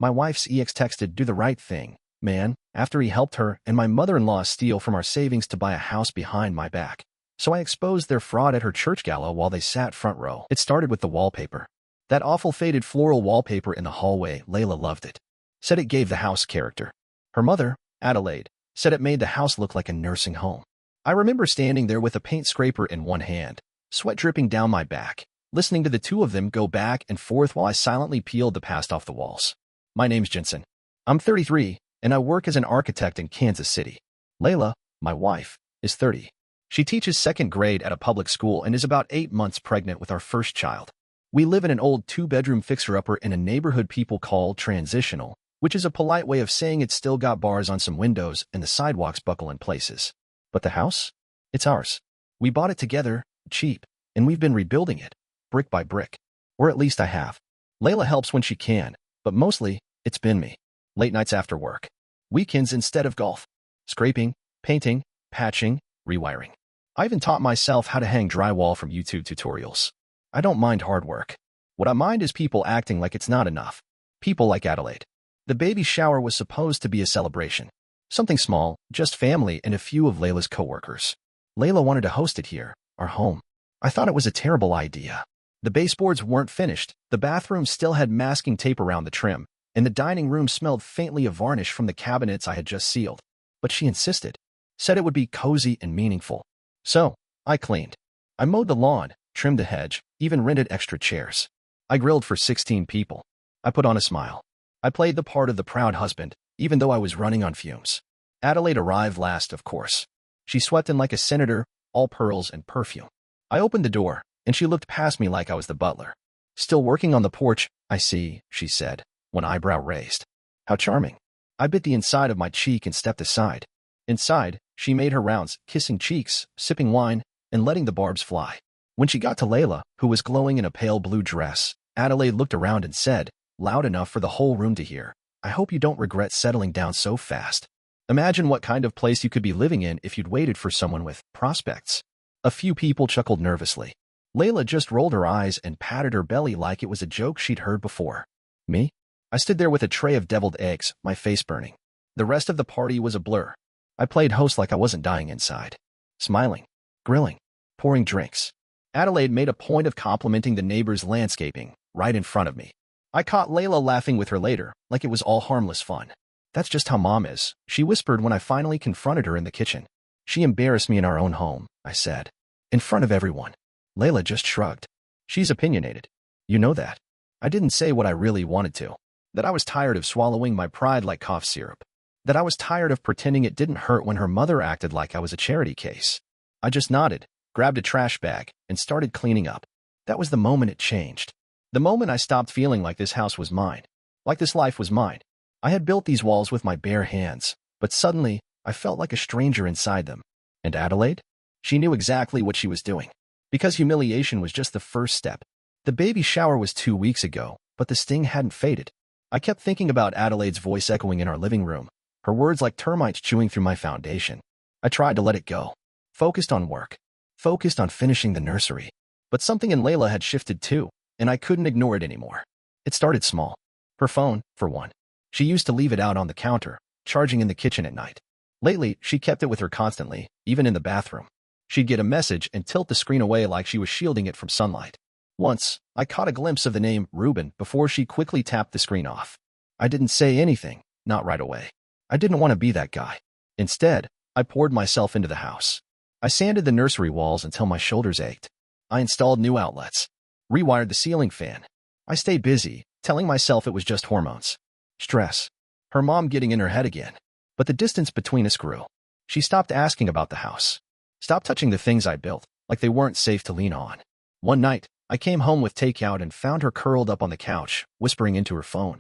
My wife's ex texted, "Do the right thing, man," after he helped her and my mother-in-law steal from our savings to buy a house behind my back. So I exposed their fraud at her church gala while they sat front row. It started with the wallpaper. That awful faded floral wallpaper in the hallway. Layla loved it. Said it gave the house character. Her mother, Adelaide, said it made the house look like a nursing home. I remember standing there with a paint scraper in one hand, sweat dripping down my back, listening to the two of them go back and forth while I silently peeled the past off the walls. My name's Jensen. I'm 33, and I work as an architect in Kansas City. Layla, my wife, is 30. She teaches second grade at a public school and is about 8 months pregnant with our first child. We live in an old 2-bedroom fixer-upper in a neighborhood people call transitional, which is a polite way of saying it's still got bars on some windows and the sidewalks buckle in places. But the house? It's ours. We bought it together, cheap, and we've been rebuilding it, brick by brick. Or at least I have. Layla helps when she can, but mostly, it's been me. Late nights after work. Weekends instead of golf. Scraping, painting, patching, rewiring. I even taught myself how to hang drywall from YouTube tutorials. I don't mind hard work. What I mind is people acting like it's not enough. People like Adelaide. The baby shower was supposed to be a celebration. Something small, just family and a few of Layla's coworkers. Layla wanted to host it here, our home. I thought it was a terrible idea. The baseboards weren't finished, the bathroom still had masking tape around the trim, and the dining room smelled faintly of varnish from the cabinets I had just sealed. But she insisted. Said it would be cozy and meaningful. So, I cleaned. I mowed the lawn, trimmed the hedge, even rented extra chairs. I grilled for 16 people. I put on a smile. I played the part of the proud husband, even though I was running on fumes. Adelaide arrived last, of course. She swept in like a senator, all pearls and perfume. I opened the door, and she looked past me like I was the butler. "Still working on the porch, I see," she said, one eyebrow raised. "How charming." I bit the inside of my cheek and stepped aside. Inside, she made her rounds, kissing cheeks, sipping wine, and letting the barbs fly. When she got to Layla, who was glowing in a pale blue dress, Adelaide looked around and said, loud enough for the whole room to hear, "I hope you don't regret settling down so fast." Imagine what kind of place you could be living in if you'd waited for someone with prospects. A few people chuckled nervously. Layla just rolled her eyes and patted her belly like it was a joke she'd heard before. Me? I stood there with a tray of deviled eggs, my face burning. The rest of the party was a blur. I played host like I wasn't dying inside. Smiling, grilling, pouring drinks. Adelaide made a point of complimenting the neighbor's landscaping, right in front of me. I caught Layla laughing with her later, like it was all harmless fun. "That's just how Mom is," she whispered when I finally confronted her in the kitchen. "She embarrassed me in our own home," I said. "In front of everyone." Layla just shrugged. "She's opinionated. You know that." I didn't say what I really wanted to. That I was tired of swallowing my pride like cough syrup. That I was tired of pretending it didn't hurt when her mother acted like I was a charity case. I just nodded, grabbed a trash bag, and started cleaning up. That was the moment it changed. The moment I stopped feeling like this house was mine. Like this life was mine. I had built these walls with my bare hands, but suddenly, I felt like a stranger inside them. And Adelaide? She knew exactly what she was doing. Because humiliation was just the first step. The baby shower was 2 weeks ago, but the sting hadn't faded. I kept thinking about Adelaide's voice echoing in our living room, her words like termites chewing through my foundation. I tried to let it go. Focused on work. Focused on finishing the nursery. But something in Layla had shifted too, and I couldn't ignore it anymore. It started small. Her phone, for one. She used to leave it out on the counter, charging in the kitchen at night. Lately, she kept it with her constantly, even in the bathroom. She'd get a message and tilt the screen away like she was shielding it from sunlight. Once, I caught a glimpse of the name Ruben before she quickly tapped the screen off. I didn't say anything, not right away. I didn't want to be that guy. Instead, I poured myself into the house. I sanded the nursery walls until my shoulders ached. I installed new outlets. Rewired the ceiling fan. I stayed busy, telling myself it was just hormones. Stress. Her mom getting in her head again. But the distance between us grew. She stopped asking about the house. Stopped touching the things I built, like they weren't safe to lean on. One night, I came home with takeout and found her curled up on the couch, whispering into her phone.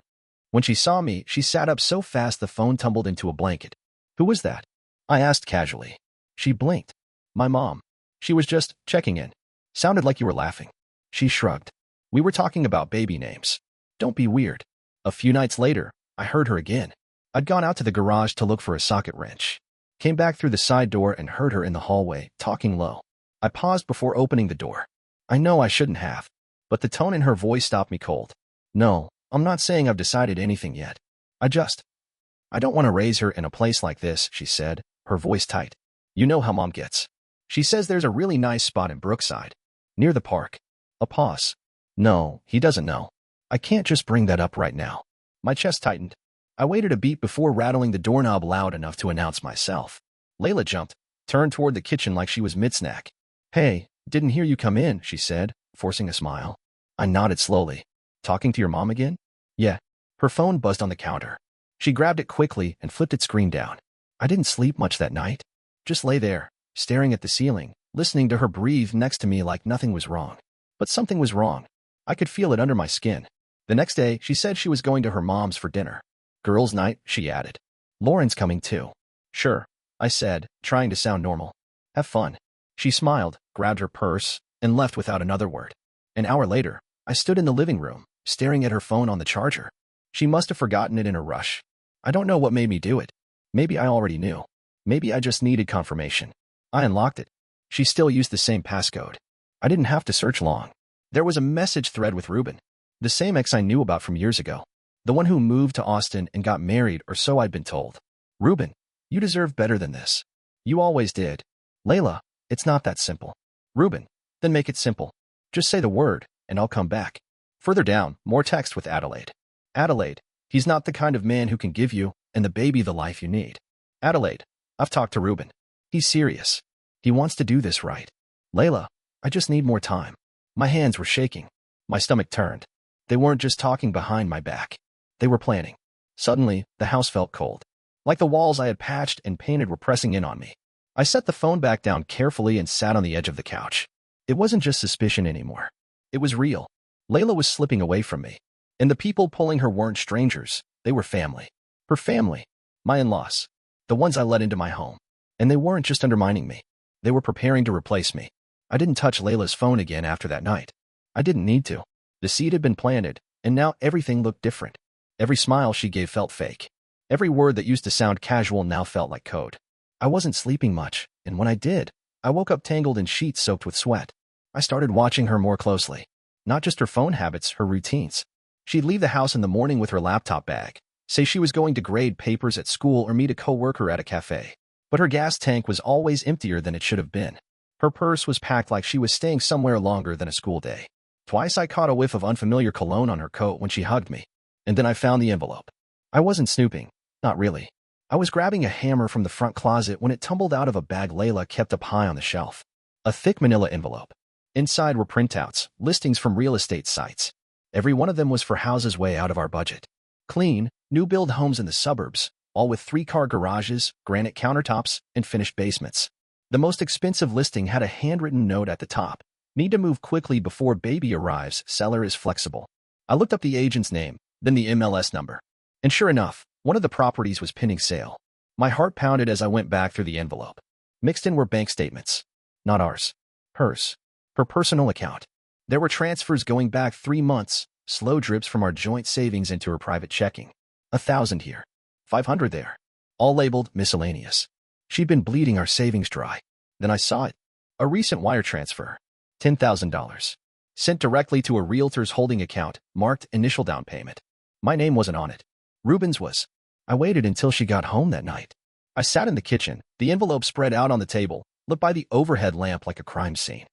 When she saw me, she sat up so fast the phone tumbled into a blanket. "Who was that?" I asked casually. She blinked. "My mom. She was just checking in. Sounded like you were laughing." She shrugged. "We were talking about baby names. Don't be weird." A few nights later, I heard her again. I'd gone out to the garage to look for a socket wrench. Came back through the side door and heard her in the hallway, talking low. I paused before opening the door. I know I shouldn't have, but the tone in her voice stopped me cold. "No, I'm not saying I've decided anything yet. I don't want to raise her in a place like this, she said, her voice tight. You know how Mom gets. She says there's a really nice spot in Brookside, near the park. A pause. No, he doesn't know. I can't just bring that up right now. My chest tightened. I waited a beat before rattling the doorknob loud enough to announce myself. Layla jumped, turned toward the kitchen like she was mid-snack. Hey, didn't hear you come in, she said, forcing a smile. I nodded slowly. Talking to your mom again? Yeah. Her phone buzzed on the counter. She grabbed it quickly and flipped its screen down. I didn't sleep much that night. Just lay there, staring at the ceiling, listening to her breathe next to me like nothing was wrong. But something was wrong. I could feel it under my skin. The next day, she said she was going to her mom's for dinner. Girls' night, she added. Lauren's coming too. Sure, I said, trying to sound normal. Have fun. She smiled, grabbed her purse, and left without another word. An hour later, I stood in the living room, staring at her phone on the charger. She must have forgotten it in a rush. I don't know what made me do it. Maybe I already knew. Maybe I just needed confirmation. I unlocked it. She still used the same passcode. I didn't have to search long. There was a message thread with Ruben, the same ex I knew about from years ago. The one who moved to Austin and got married, or so I'd been told. Ruben, you deserve better than this. You always did. Layla, it's not that simple. Ruben, then make it simple. Just say the word, and I'll come back. Further down, more text with Adelaide. Adelaide, he's not the kind of man who can give you and the baby the life you need. Adelaide, I've talked to Ruben. He's serious. He wants to do this right. Layla, I just need more time. My hands were shaking. My stomach turned. They weren't just talking behind my back. They were planning. Suddenly, the house felt cold. Like the walls I had patched and painted were pressing in on me. I set the phone back down carefully and sat on the edge of the couch. It wasn't just suspicion anymore. It was real. Layla was slipping away from me. And the people pulling her weren't strangers. They were family. Her family. My in-laws. The ones I let into my home. And they weren't just undermining me. They were preparing to replace me. I didn't touch Layla's phone again after that night. I didn't need to. The seed had been planted, and now everything looked different. Every smile she gave felt fake. Every word that used to sound casual now felt like code. I wasn't sleeping much, and when I did, I woke up tangled in sheets soaked with sweat. I started watching her more closely. Not just her phone habits, her routines. She'd leave the house in the morning with her laptop bag, say she was going to grade papers at school or meet a coworker at a cafe. But her gas tank was always emptier than it should have been. Her purse was packed like she was staying somewhere longer than a school day. Twice I caught a whiff of unfamiliar cologne on her coat when she hugged me. And then I found the envelope. I wasn't snooping. Not really. I was grabbing a hammer from the front closet when it tumbled out of a bag Layla kept up high on the shelf. A thick manila envelope. Inside were printouts, listings from real estate sites. Every one of them was for houses way out of our budget. Clean, new-build homes in the suburbs, all with 3-car garages, granite countertops, and finished basements. The most expensive listing had a handwritten note at the top. Need to move quickly before baby arrives. Seller is flexible. I looked up the agent's name, then the MLS number. And sure enough, one of the properties was pending sale. My heart pounded as I went back through the envelope. Mixed in were bank statements. Not ours. Hers. Her personal account. There were transfers going back 3 months, slow drips from our joint savings into her private checking. 1,000 here. 500 there. All labeled miscellaneous. She'd been bleeding our savings dry. Then I saw it. A recent wire transfer. $10,000. Sent directly to a realtor's holding account, marked initial down payment. My name wasn't on it. Ruben's was. I waited until she got home that night. I sat in the kitchen, the envelope spread out on the table, lit by the overhead lamp like a crime scene.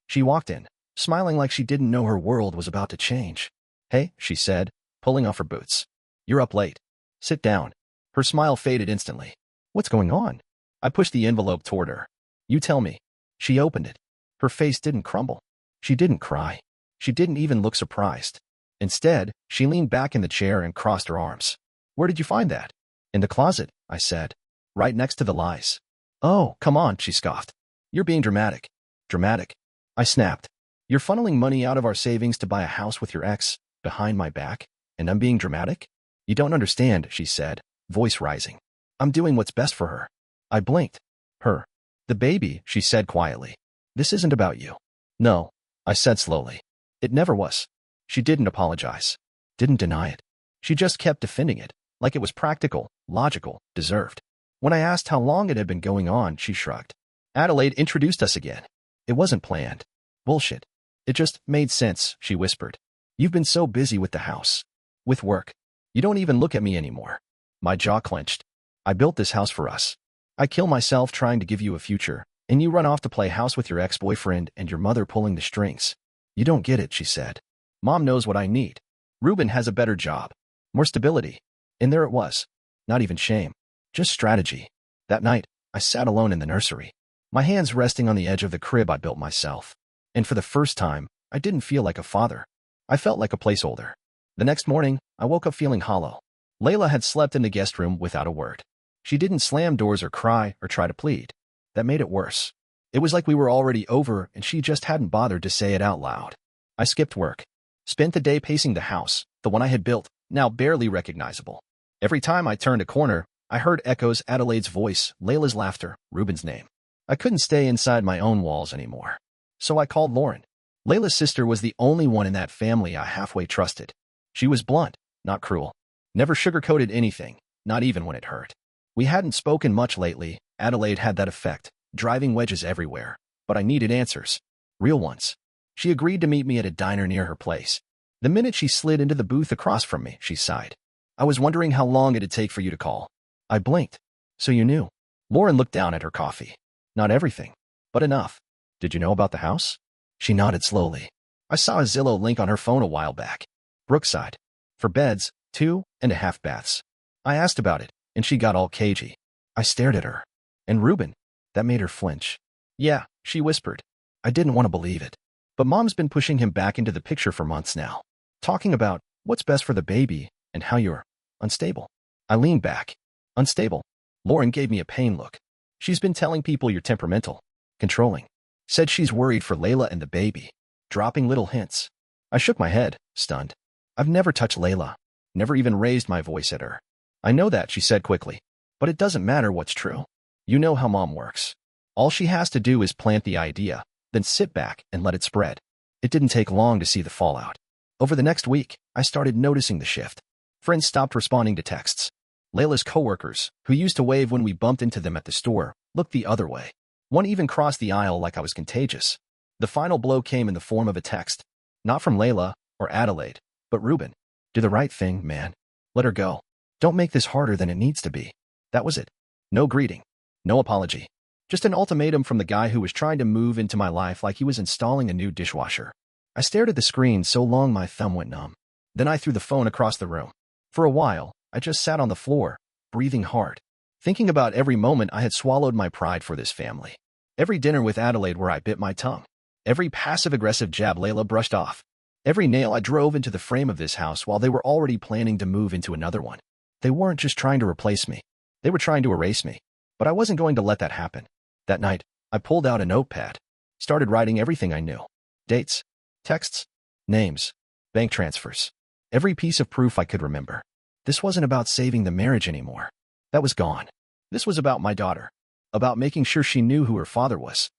She walked in, smiling like she didn't know her world was about to change. Hey, she said, pulling off her boots. You're up late. Sit down. Her smile faded instantly. What's going on? I pushed the envelope toward her. You tell me. She opened it. Her face didn't crumble. She didn't cry. She didn't even look surprised. Instead, she leaned back in the chair and crossed her arms. Where did you find that? In the closet, I said. Right next to the lies. Oh, come on, she scoffed. You're being dramatic. Dramatic. I snapped. You're funneling money out of our savings to buy a house with your ex, behind my back, and I'm being dramatic? You don't understand, she said, voice rising. I'm doing what's best for her. I blinked. Her. The baby, she said quietly. This isn't about you. No, I said slowly. It never was. She didn't apologize. Didn't deny it. She just kept defending it, like it was practical, logical, deserved. When I asked how long it had been going on, she shrugged. Adelaide introduced us again. It wasn't planned. Bullshit. It just made sense, she whispered. You've been so busy with the house. With work. You don't even look at me anymore. My jaw clenched. I built this house for us. I kill myself trying to give you a future, and you run off to play house with your ex-boyfriend and your mother pulling the strings. You don't get it, she said. Mom knows what I need. Ruben has a better job. More stability. And there it was. Not even shame. Just strategy. That night, I sat alone in the nursery, my hands resting on the edge of the crib I built myself. And for the first time, I didn't feel like a father. I felt like a placeholder. The next morning, I woke up feeling hollow. Layla had slept in the guest room without a word. She didn't slam doors or cry or try to plead. That made it worse. It was like we were already over and she just hadn't bothered to say it out loud. I skipped work. Spent the day pacing the house, the one I had built, now barely recognizable. Every time I turned a corner, I heard echoes: Adelaide's voice, Layla's laughter, Ruben's name. I couldn't stay inside my own walls anymore. So I called Lauren. Layla's sister was the only one in that family I halfway trusted. She was blunt, not cruel. Never sugarcoated anything, not even when it hurt. We hadn't spoken much lately. Adelaide had that effect, driving wedges everywhere. But I needed answers. Real ones. She agreed to meet me at a diner near her place. The minute she slid into the booth across from me, she sighed. I was wondering how long it'd take for you to call. I blinked. So you knew. Lauren looked down at her coffee. Not everything, but enough. Did you know about the house? She nodded slowly. I saw a Zillow link on her phone a while back. Brookside. For beds, 2.5 baths. I asked about it, and she got all cagey. I stared at her. And Ruben? That made her flinch. Yeah, she whispered. I didn't want to believe it. But Mom's been pushing him back into the picture for months now. Talking about what's best for the baby and how you're unstable. I leaned back. Unstable. Lauren gave me a pain look. She's been telling people you're temperamental, controlling. Said she's worried for Layla and the baby. Dropping little hints. I shook my head, stunned. I've never touched Layla. Never even raised my voice at her. I know that, she said quickly. But it doesn't matter what's true. You know how Mom works. All she has to do is plant the idea, then sit back and let it spread. It didn't take long to see the fallout. Over the next week, I started noticing the shift. Friends stopped responding to texts. Layla's coworkers, who used to wave when we bumped into them at the store, looked the other way. One even crossed the aisle like I was contagious. The final blow came in the form of a text. Not from Layla or Adelaide, but Ruben. Do the right thing, man. Let her go. Don't make this harder than it needs to be. That was it. No greeting. No apology. Just an ultimatum from the guy who was trying to move into my life like he was installing a new dishwasher. I stared at the screen so long my thumb went numb. Then I threw the phone across the room. For a while, I just sat on the floor, breathing hard, thinking about every moment I had swallowed my pride for this family. Every dinner with Adelaide where I bit my tongue. Every passive-aggressive jab Layla brushed off. Every nail I drove into the frame of this house while they were already planning to move into another one. They weren't just trying to replace me. They were trying to erase me. But I wasn't going to let that happen. That night, I pulled out a notepad, started writing everything I knew. Dates, texts, names, bank transfers. Every piece of proof I could remember. This wasn't about saving the marriage anymore. That was gone. This was about my daughter. About making sure she knew who her father was.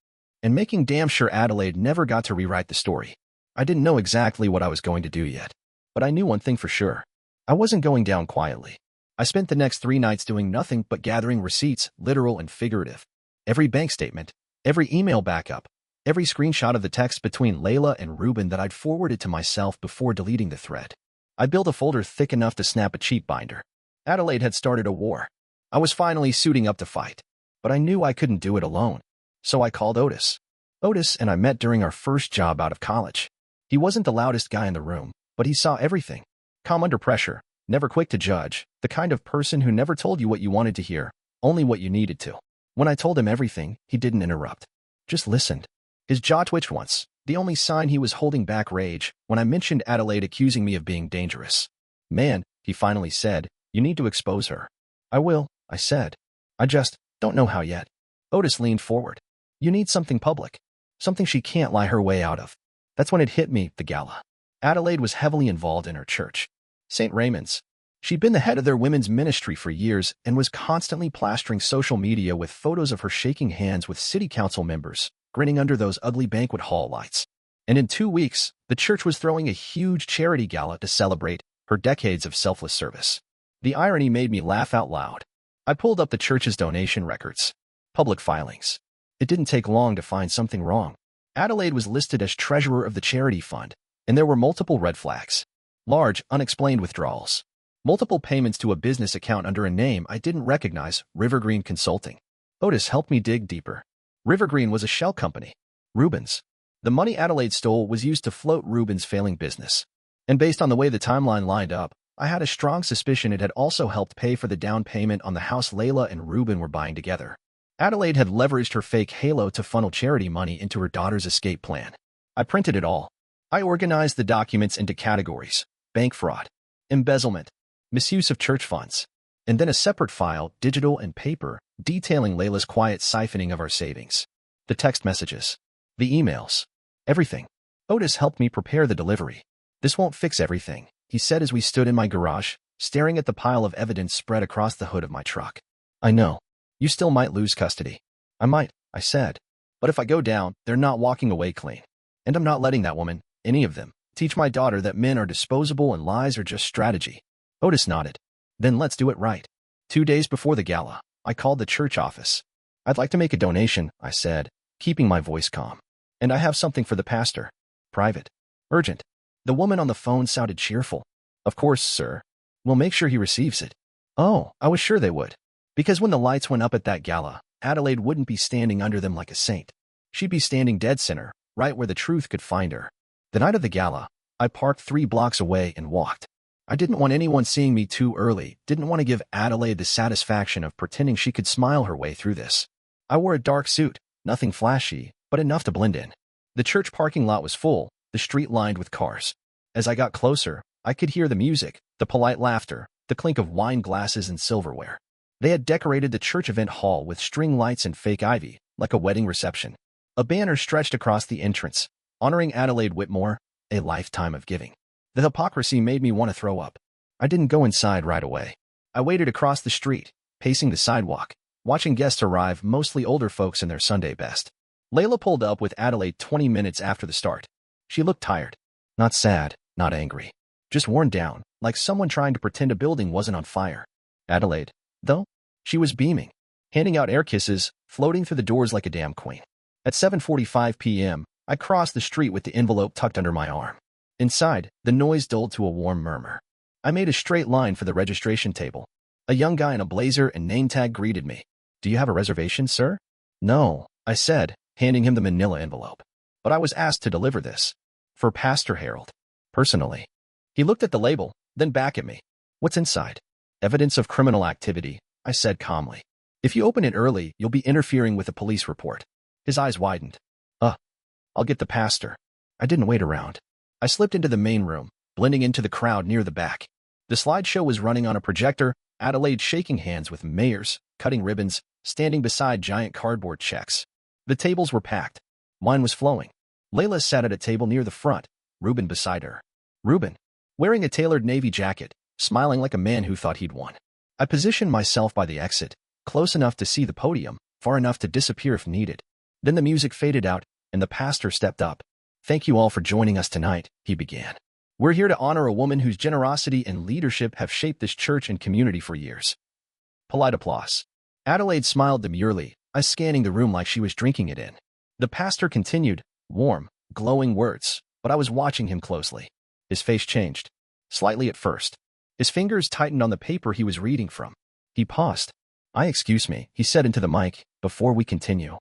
And making damn sure Adelaide never got to rewrite the story. I didn't know exactly what I was going to do yet. But I knew one thing for sure. I wasn't going down quietly. I spent the next 3 nights doing nothing but gathering receipts, literal and figurative. Every bank statement, every email backup, every screenshot of the text between Layla and Ruben that I'd forwarded to myself before deleting the thread. I built a folder thick enough to snap a cheap binder. Adelaide had started a war. I was finally suiting up to fight. But I knew I couldn't do it alone. So I called Otis. Otis and I met during our first job out of college. He wasn't the loudest guy in the room, but he saw everything. Calm under pressure, never quick to judge, the kind of person who never told you what you wanted to hear, only what you needed to. When I told him everything, he didn't interrupt. Just listened. His jaw twitched once, the only sign he was holding back rage, when I mentioned Adelaide accusing me of being dangerous. Man, he finally said, you need to expose her. I will, I said. I just don't know how yet. Otis leaned forward. You need something public. Something she can't lie her way out of. That's when it hit me, the gala. Adelaide was heavily involved in her church. St. Raymond's. She'd been the head of their women's ministry for years and was constantly plastering social media with photos of her shaking hands with city council members, grinning under those ugly banquet hall lights. And in 2 weeks, the church was throwing a huge charity gala to celebrate her decades of selfless service. The irony made me laugh out loud. I pulled up the church's donation records. Public filings. It didn't take long to find something wrong. Adelaide was listed as treasurer of the charity fund, and there were multiple red flags. Large, unexplained withdrawals. Multiple payments to a business account under a name I didn't recognize, Rivergreen Consulting. Otis helped me dig deeper. Rivergreen was a shell company. Rubens. The money Adelaide stole was used to float Rubens' failing business. And based on the way the timeline lined up, I had a strong suspicion it had also helped pay for the down payment on the house Layla and Ruben were buying together. Adelaide had leveraged her fake halo to funnel charity money into her daughter's escape plan. I printed it all. I organized the documents into categories: bank fraud, embezzlement, misuse of church funds, and then a separate file, digital and paper, detailing Layla's quiet siphoning of our savings. The text messages, the emails, everything. Otis helped me prepare the delivery. This won't fix everything, he said as we stood in my garage, staring at the pile of evidence spread across the hood of my truck. I know. You still might lose custody. I might, I said. But if I go down, they're not walking away clean. And I'm not letting that woman, any of them, teach my daughter that men are disposable and lies are just strategy. Otis nodded. Then let's do it right. 2 days before the gala, I called the church office. I'd like to make a donation, I said, keeping my voice calm. And I have something for the pastor. Private. Urgent. The woman on the phone sounded cheerful. Of course, sir. We'll make sure he receives it. Oh, I was sure they would. Because when the lights went up at that gala, Adelaide wouldn't be standing under them like a saint. She'd be standing dead center, right where the truth could find her. The night of the gala, I parked 3 blocks away and walked. I didn't want anyone seeing me too early, didn't want to give Adelaide the satisfaction of pretending she could smile her way through this. I wore a dark suit, nothing flashy, but enough to blend in. The church parking lot was full, the street lined with cars. As I got closer, I could hear the music, the polite laughter, the clink of wine glasses and silverware. They had decorated the church event hall with string lights and fake ivy, like a wedding reception. A banner stretched across the entrance, honoring Adelaide Whitmore, a lifetime of giving. The hypocrisy made me want to throw up. I didn't go inside right away. I waited across the street, pacing the sidewalk, watching guests arrive, mostly older folks in their Sunday best. Layla pulled up with Adelaide 20 minutes after the start. She looked tired. Not sad, not angry. Just worn down, like someone trying to pretend a building wasn't on fire. Adelaide, though? She was beaming, handing out air kisses, floating through the doors like a damn queen. At 7:45 p.m., I crossed the street with the envelope tucked under my arm. Inside, the noise dulled to a warm murmur. I made a straight line for the registration table. A young guy in a blazer and name tag greeted me. Do you have a reservation, sir? No, I said, handing him the manila envelope. But I was asked to deliver this. For Pastor Harold. Personally. He looked at the label, then back at me. What's inside? Evidence of criminal activity, I said calmly. If you open it early, you'll be interfering with a police report. His eyes widened. I'll get the pastor. I didn't wait around. I slipped into the main room, blending into the crowd near the back. The slideshow was running on a projector, Adelaide shaking hands with mayors, cutting ribbons, standing beside giant cardboard checks. The tables were packed. Wine was flowing. Layla sat at a table near the front, Ruben beside her. Ruben, wearing a tailored navy jacket, smiling like a man who thought he'd won. I positioned myself by the exit, close enough to see the podium, far enough to disappear if needed. Then the music faded out, and the pastor stepped up. Thank you all for joining us tonight, he began. We're here to honor a woman whose generosity and leadership have shaped this church and community for years. Polite applause. Adelaide smiled demurely, eyes scanning the room like she was drinking it in. The pastor continued, warm, glowing words, but I was watching him closely. His face changed. Slightly at first. His fingers tightened on the paper he was reading from. He paused. Excuse me, he said into the mic, before we continue.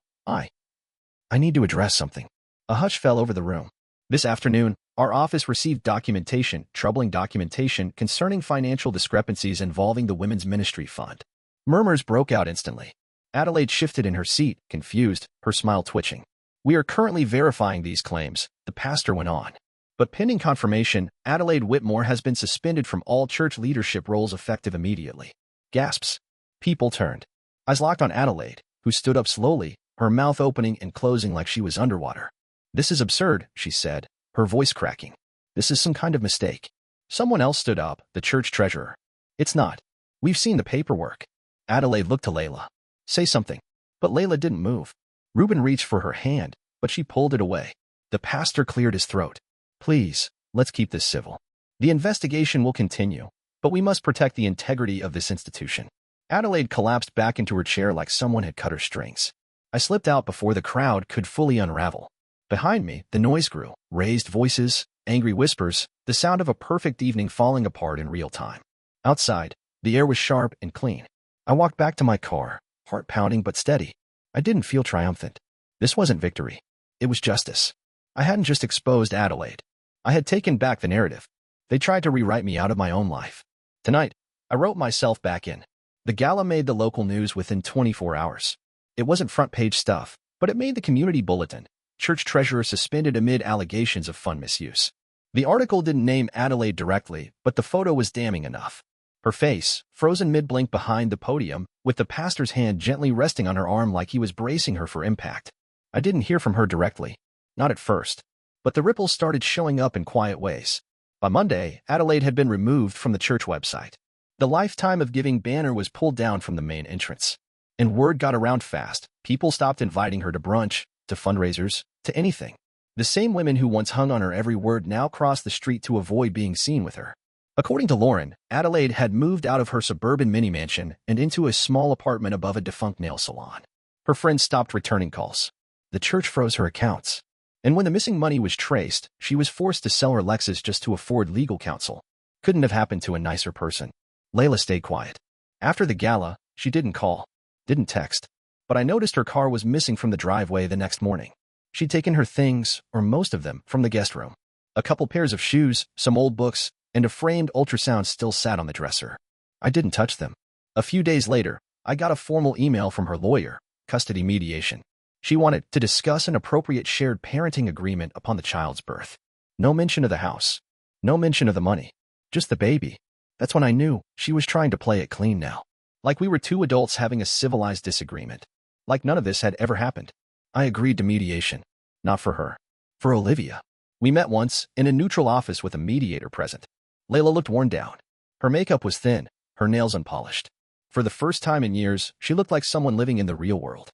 I need to address something. A hush fell over the room. This afternoon, our office received troubling documentation concerning financial discrepancies involving the Women's Ministry Fund. Murmurs broke out instantly. Adelaide shifted in her seat, confused, her smile twitching. We are currently verifying these claims, the pastor went on. But pending confirmation, Adelaide Whitmore has been suspended from all church leadership roles effective immediately. Gasps. People turned. Eyes locked on Adelaide, who stood up slowly, her mouth opening and closing like she was underwater. This is absurd, she said, her voice cracking. This is some kind of mistake. Someone else stood up, the church treasurer. It's not. We've seen the paperwork. Adelaide looked to Layla. Say something. But Layla didn't move. Ruben reached for her hand, but she pulled it away. The pastor cleared his throat. Please, let's keep this civil. The investigation will continue, but we must protect the integrity of this institution. Adelaide collapsed back into her chair like someone had cut her strings. I slipped out before the crowd could fully unravel. Behind me, the noise grew, raised voices, angry whispers, the sound of a perfect evening falling apart in real time. Outside, the air was sharp and clean. I walked back to my car, heart pounding but steady. I didn't feel triumphant. This wasn't victory. It was justice. I hadn't just exposed Adelaide. I had taken back the narrative. They tried to rewrite me out of my own life. Tonight, I wrote myself back in. The gala made the local news within 24 hours. It wasn't front-page stuff, but it made the community bulletin. Church treasurer suspended amid allegations of fund misuse. The article didn't name Adelaide directly, but the photo was damning enough. Her face, frozen mid-blink behind the podium, with the pastor's hand gently resting on her arm like he was bracing her for impact. I didn't hear from her directly. Not at first. But the ripples started showing up in quiet ways. By Monday, Adelaide had been removed from the church website. The Lifetime of Giving banner was pulled down from the main entrance. And word got around fast. People stopped inviting her to brunch, to fundraisers, to anything. The same women who once hung on her every word now crossed the street to avoid being seen with her. According to Lauren, Adelaide had moved out of her suburban mini-mansion and into a small apartment above a defunct nail salon. Her friends stopped returning calls. The church froze her accounts. And when the missing money was traced, she was forced to sell her Lexus just to afford legal counsel. Couldn't have happened to a nicer person. Layla stayed quiet. After the gala, she didn't call, didn't text. But I noticed her car was missing from the driveway the next morning. She'd taken her things, or most of them, from the guest room. A couple pairs of shoes, some old books, and a framed ultrasound still sat on the dresser. I didn't touch them. A few days later, I got a formal email from her lawyer, custody mediation. She wanted to discuss an appropriate shared parenting agreement upon the child's birth. No mention of the house. No mention of the money. Just the baby. That's when I knew she was trying to play it clean now. Like we were two adults having a civilized disagreement. Like none of this had ever happened. I agreed to mediation. Not for her. For Olivia. We met once, in a neutral office with a mediator present. Layla looked worn down. Her makeup was thin, her nails unpolished. For the first time in years, she looked like someone living in the real world.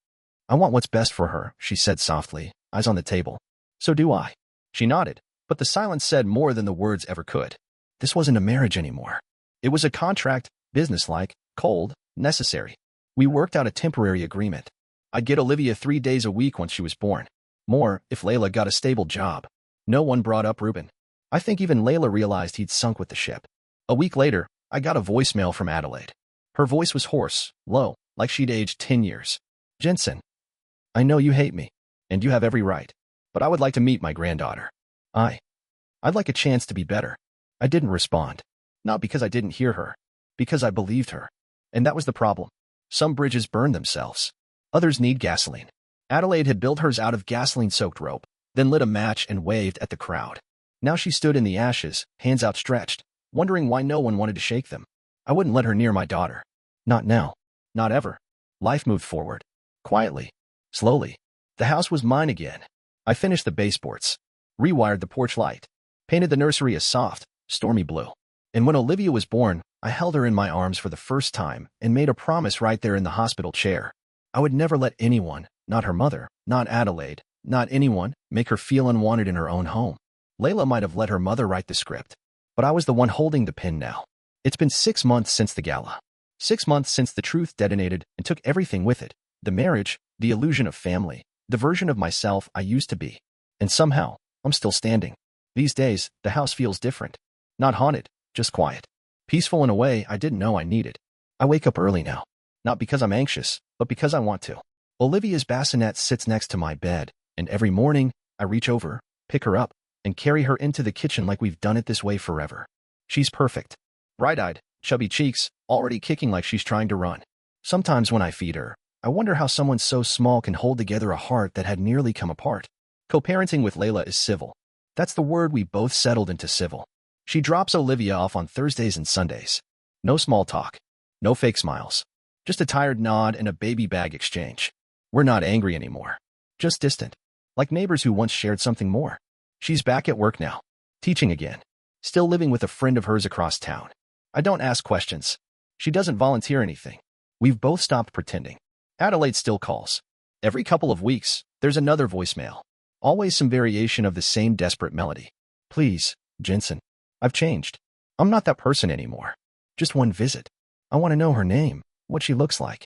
I want what's best for her, she said softly, eyes on the table. So do I. She nodded, but the silence said more than the words ever could. This wasn't a marriage anymore. It was a contract, businesslike, cold, necessary. We worked out a temporary agreement. I'd get Olivia 3 days a week once she was born. More, if Layla got a stable job. No one brought up Reuben. I think even Layla realized he'd sunk with the ship. A week later, I got a voicemail from Adelaide. Her voice was hoarse, low, like she'd aged 10 years. Jensen. I know you hate me, and you have every right, but I would like to meet my granddaughter. I'd like a chance to be better. I didn't respond. Not because I didn't hear her, because I believed her. And that was the problem. Some bridges burn themselves. Others need gasoline. Adelaide had built hers out of gasoline-soaked rope, then lit a match and waved at the crowd. Now she stood in the ashes, hands outstretched, wondering why no one wanted to shake them. I wouldn't let her near my daughter. Not now. Not ever. Life moved forward. Quietly. Slowly. The house was mine again. I finished the baseboards. Rewired the porch light. Painted the nursery a soft, stormy blue. And when Olivia was born, I held her in my arms for the first time and made a promise right there in the hospital chair. I would never let anyone, not her mother, not Adelaide, not anyone, make her feel unwanted in her own home. Layla might have let her mother write the script, but I was the one holding the pen now. It's been 6 months since the gala. 6 months since the truth detonated and took everything with it. The marriage, the illusion of family, the version of myself I used to be. And somehow, I'm still standing. These days, the house feels different. Not haunted, just quiet. Peaceful in a way I didn't know I needed. I wake up early now. Not because I'm anxious, but because I want to. Olivia's bassinet sits next to my bed, and every morning, I reach over, pick her up, and carry her into the kitchen like we've done it this way forever. She's perfect. Bright-eyed, chubby cheeks, already kicking like she's trying to run. Sometimes when I feed her, I wonder how someone so small can hold together a heart that had nearly come apart. Co-parenting with Layla is civil. That's the word we both settled into, civil. She drops Olivia off on Thursdays and Sundays. No small talk. No fake smiles. Just a tired nod and a baby bag exchange. We're not angry anymore. Just distant. Like neighbors who once shared something more. She's back at work now. Teaching again. Still living with a friend of hers across town. I don't ask questions. She doesn't volunteer anything. We've both stopped pretending. Adelaide still calls. Every couple of weeks, there's another voicemail. Always some variation of the same desperate melody. Please, Jensen. I've changed. I'm not that person anymore. Just one visit. I want to know her name, what she looks like.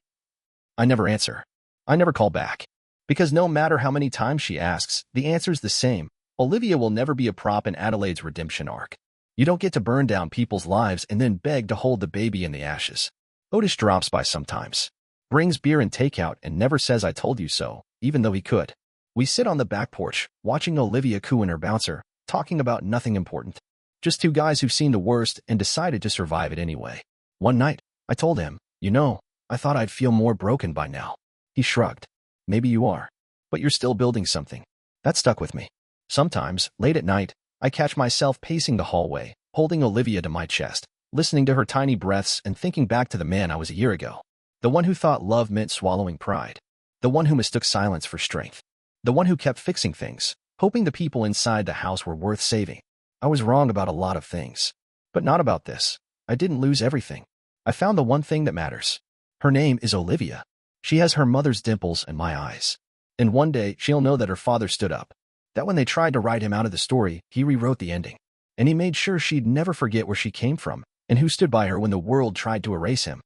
I never answer. I never call back. Because no matter how many times she asks, the answer's the same. Olivia will never be a prop in Adelaide's redemption arc. You don't get to burn down people's lives and then beg to hold the baby in the ashes. Otis drops by sometimes, brings beer and takeout, and never says I told you so, even though he could. We sit on the back porch, watching Olivia coo and her bouncer, talking about nothing important. Just two guys who've seen the worst and decided to survive it anyway. One night, I told him, I thought I'd feel more broken by now. He shrugged. Maybe you are. But you're still building something. That stuck with me. Sometimes, late at night, I catch myself pacing the hallway, holding Olivia to my chest, listening to her tiny breaths and thinking back to the man I was a year ago. The one who thought love meant swallowing pride. The one who mistook silence for strength. The one who kept fixing things, hoping the people inside the house were worth saving. I was wrong about a lot of things. But not about this. I didn't lose everything. I found the one thing that matters. Her name is Olivia. She has her mother's dimples and my eyes. And one day, she'll know that her father stood up. That when they tried to write him out of the story, he rewrote the ending. And he made sure she'd never forget where she came from, and who stood by her when the world tried to erase him.